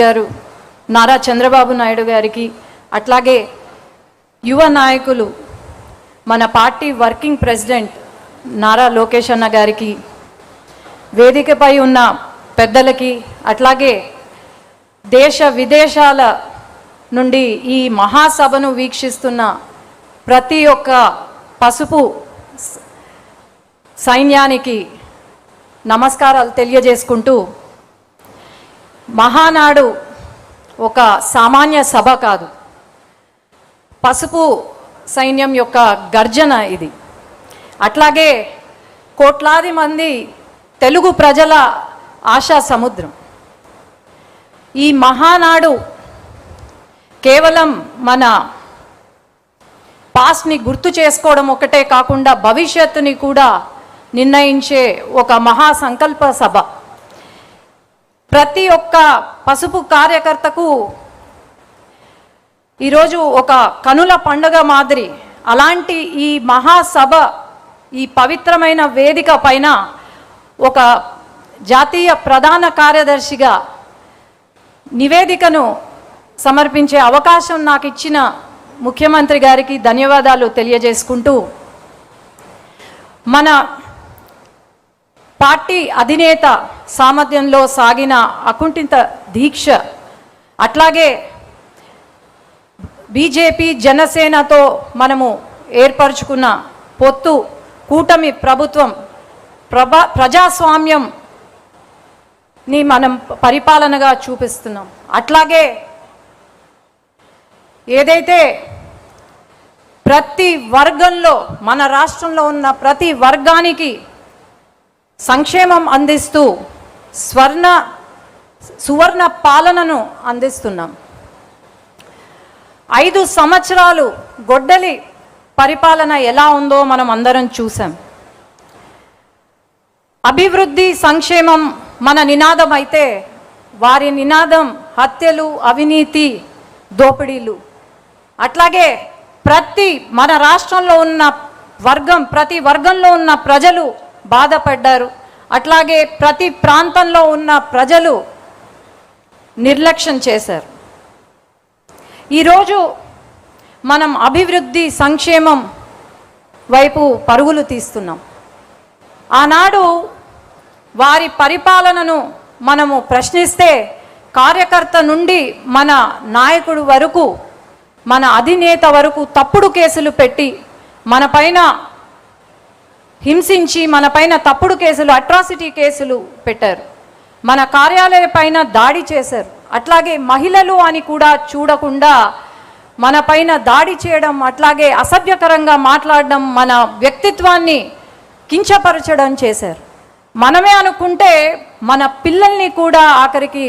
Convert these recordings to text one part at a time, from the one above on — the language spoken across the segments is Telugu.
గారు నారా చంద్రబాబు నాయుడు గారికి అట్లాగే యువ నాయకులు మన party working president Nara Lokesh అన్న గారికి వేదికపై ఉన్న పెద్దలకి అట్లాగే దేశ విదేశాల నుండి ఈ మహాసభను వీక్షిస్తున్న ప్రతి ఒక్క పసుపు సైన్యానికి నమస్కారాలు తెలియజేసుకుంటూ మహానాడు ఒక సామాన్య సభ కాదు, పసుపు సైన్యం యొక్క గర్జన ఇది. అట్లాగే కోట్లాది మంది తెలుగు ప్రజల ఆశా సముద్రం. ఈ మహానాడు కేవలం మన పాస్ట్ని గుర్తు చేసుకోవడం ఒకటే కాకుండా భవిష్యత్తుని కూడా నిర్ణయించే ఒక మహా సంకల్ప సభ. ప్రతి ఒక్క పసుపు కార్యకర్తకు ఈరోజు ఒక కనుల పండుగ మాదిరి. అలాంటి ఈ మహాసభ, ఈ పవిత్రమైన వేదిక పైన ఒక జాతీయ ప్రధాన కార్యదర్శిగా నివేదికను సమర్పించే అవకాశం నాకు ఇచ్చిన ముఖ్యమంత్రి గారికి ధన్యవాదాలు తెలియజేసుకుంటూ, మన పార్టీ అధినేత సామర్థ్యంలో సాగిన అకుంఠిత దీక్ష, అట్లాగే బీజేపీ జనసేనతో మనము ఏర్పరచుకున్న పొత్తు, కూటమి ప్రభుత్వం, ప్రజాస్వామ్యంని మనం పరిపాలనగా చూపిస్తున్నాం. అట్లాగే ఏదైతే ప్రతి వర్గంలో, మన రాష్ట్రంలో ఉన్న ప్రతి వర్గానికి సంక్షేమం అందిస్తూ సువర్ణ పాలనను అందిస్తున్నాం. 5 సంవత్సరాలు గొడ్డలి పరిపాలన ఎలా ఉందో మనం అందరం చూసాం. అభివృద్ధి, సంక్షేమం మన నినాదం అయితే వారి నినాదం హత్యలు, అవినీతి, దోపిడీలు. అట్లాగే మన రాష్ట్రంలో ఉన్న ప్రతి వర్గంలో ఉన్న ప్రజలు బాధపడ్డారు. అట్లాగే ప్రతి ప్రాంతంలో ఉన్న ప్రజలు నిర్లక్ష్యం చేశారు. ఈరోజు మనం అభివృద్ధి, సంక్షేమం వైపు పరుగులు తీస్తున్నాం. ఆనాడు వారి పరిపాలనను మనము ప్రశ్నిస్తే కార్యకర్త నుండి మన నాయకుడు వరకు, మన అధినేత వరకు తప్పుడు కేసులు పెట్టి మనపైన హింసించి, మనపైన తప్పుడు కేసులు, అట్రాసిటీ కేసులు పెట్టారు. మన కార్యాలయం పైన దాడి చేశారు. అట్లాగే మహిళలు అని కూడా చూడకుండా మనపైన దాడి చేయడం, అట్లాగే అసభ్యకరంగా మాట్లాడడం, మన వ్యక్తిత్వాన్ని కించపరచడం చేశారు. మనమే అనుకుంటే మన పిల్లల్ని కూడా ఆఖరికి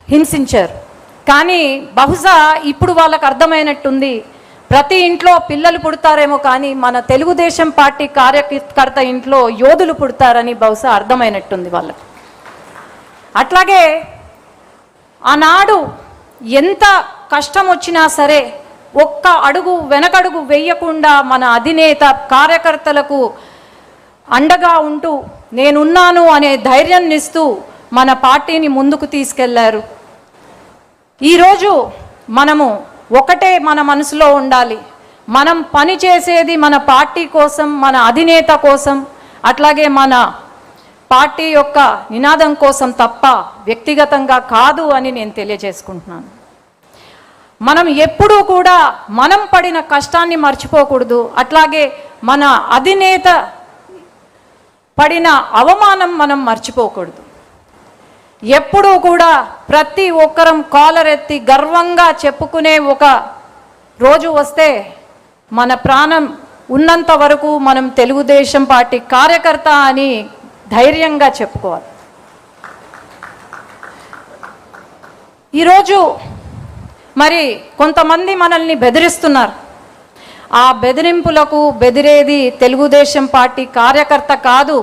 హింసించారు. కానీ బహుశా ఇప్పుడు వాళ్ళకు అర్థమైనట్టుంది, ప్రతి ఇంట్లో పిల్లలు పుడతారేమో కానీ మన తెలుగుదేశం పార్టీ కార్యకర్త ఇంట్లో యోధులు పుడతారని బహుశా అర్థమైనట్టుంది వాళ్ళకి. అట్లాగే ఆనాడు ఎంత కష్టం వచ్చినా సరే ఒక్క అడుగు వెనకడుగు వేయకుండా మన అధినేత కార్యకర్తలకు అండగా ఉంటూ నేనున్నాను అనే ధైర్యాన్ని ఇస్తూ మన పార్టీని ముందుకు తీసుకెళ్లారు. ఈరోజు మనము ఒకటే మన మనసులో ఉండాలి, మనం పని చేసేది మన పార్టీ కోసం, మన అధినేత కోసం, అట్లాగే మన పార్టీ యొక్క నినాదం కోసం తప్ప వ్యక్తిగతంగా కాదు అని నేను తెలియజేసుకుంటున్నాను. మనం ఎప్పుడూ కూడా మనం పడిన కష్టాన్ని మర్చిపోకూడదు. అట్లాగే మన అధినేత పడిన అవమానం మనం మర్చిపోకూడదు. ఎప్పుడూ కూడా ప్రతి ఒక్కరం కాలరెత్తి గర్వంగా చెప్పుకునే ఒక రోజు వస్తే, మన ప్రాణం ఉన్నంత వరకు మనం తెలుగుదేశం పార్టీ కార్యకర్త అని ధైర్యంగా చెప్పుకోవాలి. ఈరోజు మరి కొంతమంది మనల్ని బెదిరిస్తున్నారు. ఆ బెదిరింపులకు బెదిరేది తెలుగుదేశం పార్టీ కార్యకర్త కాదు.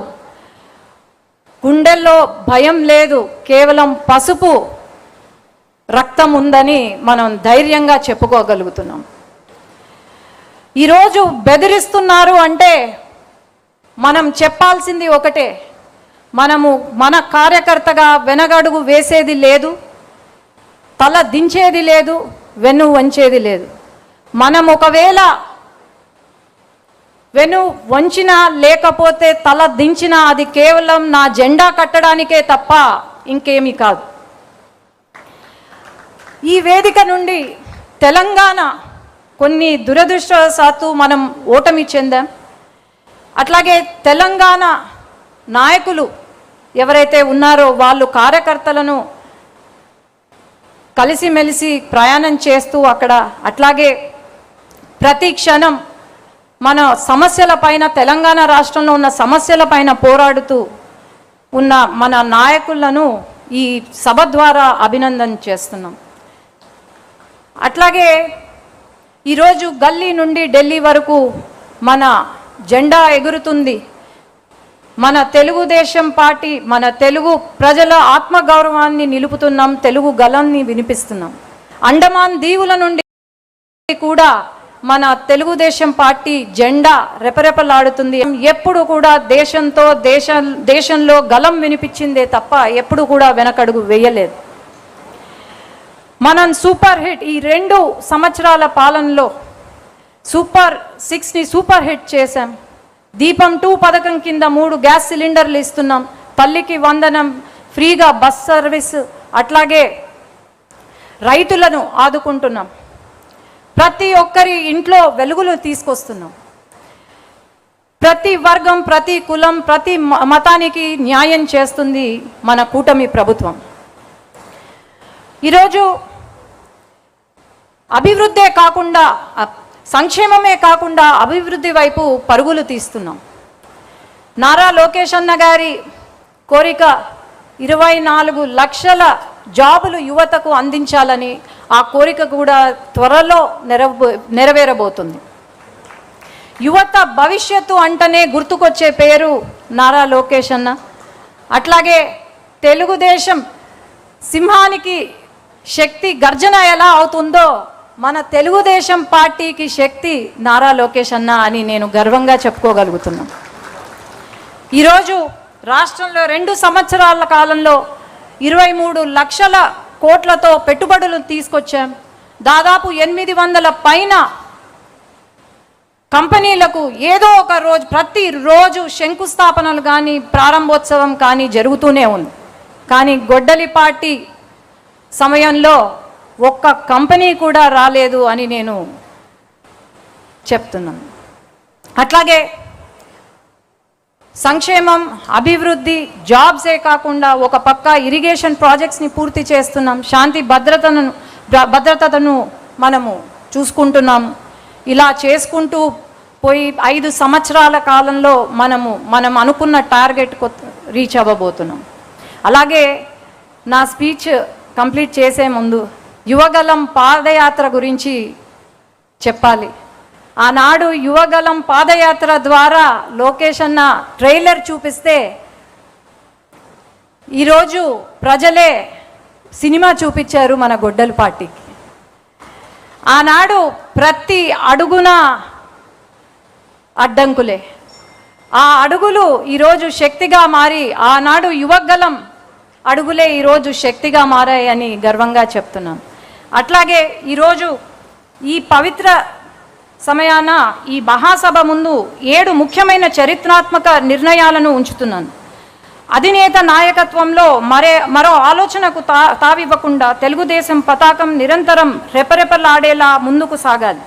గుండెల్లో భయం లేదు, కేవలం పసుపు రక్తం ఉందని మనం ధైర్యంగా చెప్పుకోగలుగుతున్నాం. ఈరోజు బెదిరిస్తున్నారు అంటే మనం చెప్పాల్సింది ఒకటే, మనము మన కార్యకర్తగా వెనగడుగు వేసేది లేదు, తల దించేది లేదు, వెన్ను వంచేది లేదు. మనం ఒకవేళ వెను వంచినా లేకపోతే తల దించినా అది కేవలం నా జెండా కట్టడానికే తప్ప ఇంకేమీ కాదు. ఈ వేదిక నుండి తెలంగాణ కొన్ని దురదృష్టవశాత్తు మనం ఓటమి చెందాం. అట్లాగే తెలంగాణ నాయకులు ఎవరైతే ఉన్నారో వాళ్ళు కార్యకర్తలను కలిసిమెలిసి ప్రయాణం చేస్తూ అక్కడ అట్లాగే ప్రతి క్షణం మన సమస్యలపైన, తెలంగాణ రాష్ట్రంలో ఉన్న సమస్యలపైన పోరాడుతూ ఉన్న మన నాయకులను ఈ సభ ద్వారా అభినందన చేస్తున్నాం. అట్లాగే ఈరోజు గల్లీ నుండి ఢిల్లీ వరకు మన జెండా ఎగురుతుంది. మన తెలుగుదేశం పార్టీ, మన తెలుగు ప్రజల ఆత్మగౌరవాన్ని నిలుపుతున్నాం, తెలుగు గళాన్ని వినిపిస్తున్నాం. అండమాన్ దీవుల నుండి కూడా మన తెలుగుదేశం పార్టీ జెండా రెపరెపలాడుతుంది. ఎప్పుడు కూడా దేశంలో గళం వినిపించిందే తప్ప ఎప్పుడు కూడా వెనకడుగు వేయలేదు. మనం సూపర్ హిట్ ఈ 2 సంవత్సరాల పాలనలో సూపర్ 6ని సూపర్ హిట్ చేశాం. దీపం 2 పథకం కింద 3 గ్యాస్ సిలిండర్లు ఇస్తున్నాం. తల్లికి వందనం, ఫ్రీగా బస్ సర్వీస్, అట్లాగే రైతులను ఆదుకుంటున్నాం. ప్రతి ఒక్కరి ఇంట్లో వెలుగులు తీసుకొస్తున్నాం. ప్రతి వర్గం, ప్రతి కులం, ప్రతి మతానికి న్యాయం చేస్తుంది మన కూటమి ప్రభుత్వం. ఈరోజు అభివృద్ధే కాకుండా, సంక్షేమమే కాకుండా అభివృద్ధి వైపు పరుగులు తీస్తున్నాం. నారా లోకేష్ అన్న గారి కోరిక 24 లక్షల జాబులు యువతకు అందించాలని, ఆ కోరిక కూడా త్వరలో నెరవేరబోతుంది. యువత భవిష్యత్తు అంటనే గుర్తుకొచ్చే పేరు నారా లోకేష్ అన్న. అట్లాగే తెలుగుదేశం సింహానికి శక్తి గర్జన ఎలా అవుతుందో మన తెలుగుదేశం పార్టీకి శక్తి నారా లోకేష్ అన్న అని నేను గర్వంగా చెప్పుకోగలుగుతున్నాను. ఈరోజు రాష్ట్రంలో 2 సంవత్సరాల కాలంలో 23 లక్షల కోట్లతో పెట్టుబడులు తీసుకొచ్చాం. దాదాపు 800 పైన కంపెనీలకు ఏదో ఒక రోజు, ప్రతిరోజు శంకుస్థాపనలు కానీ ప్రారంభోత్సవం కానీ జరుగుతూనే ఉంది. కానీ గొడ్డలి పార్టీ సమయంలో ఒక్క కంపెనీ కూడా రాలేదు అని నేను చెప్తున్నాను. అట్లాగే సంక్షేమం, అభివృద్ధి, జాబ్సే కాకుండా ఒక పక్క ఇరిగేషన్ ప్రాజెక్ట్స్ని పూర్తి చేస్తున్నాం. శాంతి భద్రతను మనము చూసుకుంటున్నాము. ఇలా చేసుకుంటూ పోయి 5 సంవత్సరాల కాలంలో మనం అనుకున్న టార్గెట్ రీచ్ అవ్వబోతున్నాం. అలాగే నా స్పీచ్ కంప్లీట్ చేసే ముందు యువగలం పాదయాత్ర గురించి చెప్పాలి. ఆనాడు యువగలం పాదయాత్ర ద్వారా లోకేష్ అన్న ట్రైలర్ చూపిస్తే ఈరోజు ప్రజలే సినిమా చూపించారు మన గొడ్డలి పార్టీకి. ఆనాడు ప్రతి అడుగున అడ్డంకులే, ఆ అడుగులు ఈరోజు శక్తిగా మారి, ఆనాడు యువగలం అడుగులే ఈరోజు శక్తిగా మారాయని గర్వంగా చెప్తున్నాను. అట్లాగే ఈరోజు ఈ పవిత్ర సమయాన ఈ మహాసభ ముందు 7 ముఖ్యమైన చరిత్రాత్మక నిర్ణయాలను ఉంచుతున్నాను. అధినేత నాయకత్వంలో మరో ఆలోచనకు తావివ్వకుండా తెలుగుదేశం పతాకం నిరంతరం రెపరెపలాడేలా ముందుకు సాగాలి.